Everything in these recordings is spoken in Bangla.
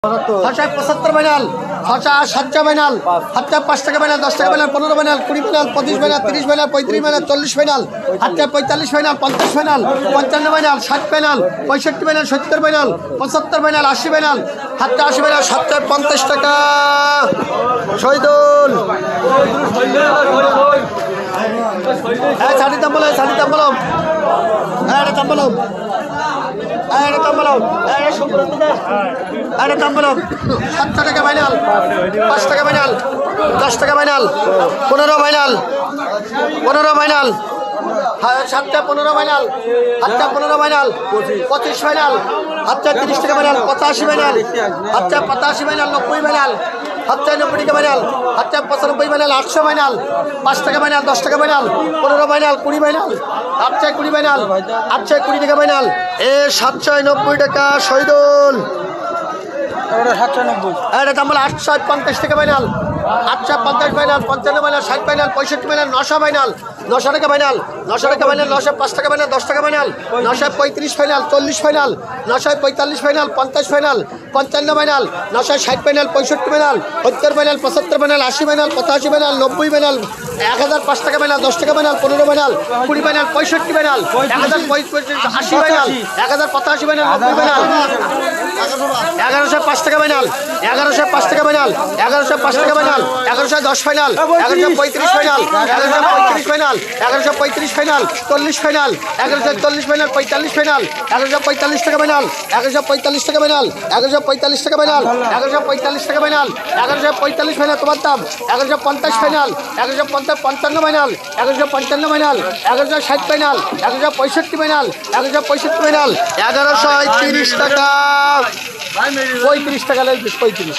ছশো 75 ফাইনাল, 607 ফাইনাল, 5 টাকা ফাইনাল, 10 টাকা final, 15 final, 20 final, 25 final, 30 final, 35 final, 40 final, 45 final, 50 final, 55 final, 60 final, 65 final, 70 final, 75 final, 80 final, 80 final, 750 টাকা শহীদুল। হ্যাঁ শাড়ির দাম বলো, শাড়ির দাম বলো, হ্যাঁ দাম বলো, দাম বলো, দাম বলো। 700 টাকা ফাইনাল, 5 টাকা ফাইনাল, 10 টাকা final, 15 final, 15 final, 715 final, 715 final, 25 final, 30 টাকা ফাইনাল, 85 ফাইনাল, 85 ফাইনাল, 90 ফাইনাল, 90 টাকা ফাইনাল, 95 ফাইনাল, 800 ফাইনাল, 5 টাকা ফাইনাল, 10 টাকা ফাইনাল, 15 ফাইনাল, 20 ফাইনাল, 820 ফাইনাল, 820 টাকা ফাইনাল, 790 টাকা শহীদুল। এটা দাম বলে 850 টাকা final, 850 final, 55 final, 60 final, 65 final, 900 final, 900 টাকা ফাইনাল, 900 টাকা ফাইনাল, 905 টাকা ফাইনাল, 10 টাকা final, 935 final, 40 final, 945 final, 50 final, 55 final, 960 final, 65 final, 70 final, 75 final, 80 final, 85 final, 90 final, 1005 টাকা ফাইনাল, 10 টাকা final, 15 final, 20 final, 65 final, 1080 final, 1085 final, 90 final, 1105 টাকা ফাইনাল, 1105 টাকা ফাইনাল, 1105 টাকা final, 1110 final, 1135 final, 1135 final, 1135 final, 40 final, 1140 final, 45 final, 1145 টাকা ফাইনাল, 1145 টাকা ফাইনাল, 1145 টাকা ফাইনাল, 1145 টাকা ফাইনাল, 1145 ফাইনাল তোমার দাম, 1150 final, 1155 final, 1155 final, 1160 final, 1165 final, 1165 final, 1130 টাকা, 35 টাকা লাগবে, 35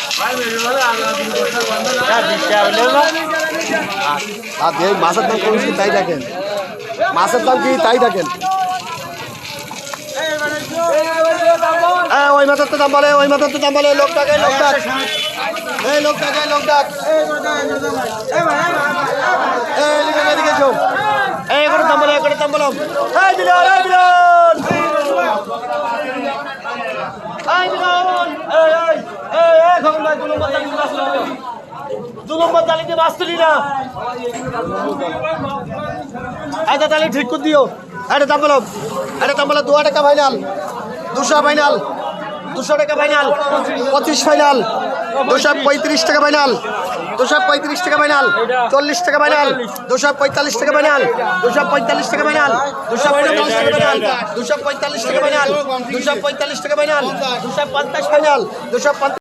মাছের দাম কম কি তাই দেখেন, মাছের দাম কি তাই দেখেন। ওই মাথার তো দাম বলে, ওই মাথার তো দাম বলে, লোক ডাকে, লোক ডাক, এই লোক ডাকে, লোক ডাক, এদিকে চো, এই করে দাম বলো, করে দাম বলো, এই বিলন, এই বিলন, এই বিলন, এই খবর ভাই, 2 নম্বর দালি মাছ তুলি, 2 নম্বর দালিতে মাছ তুলি না, এটা তাহলে ঠিক করে দিও। এটা দাম বলো, 2 টাকা ফাইনাল, 200 ফাইনাল, 200 টাকা ফাইনাল, 25 ফাইনাল, 235 টাকা ফাইনাল, 235 টাকা ফাইনাল, 40 টাকা ফাইনাল, 245 টাকা ফাইনাল, 245 টাকা ফাইনাল, 245 টাকা ফাইনাল, 245 টাকা ফাইনাল, 245 টাকা ফাইনাল, 250 ফাইনাল, 250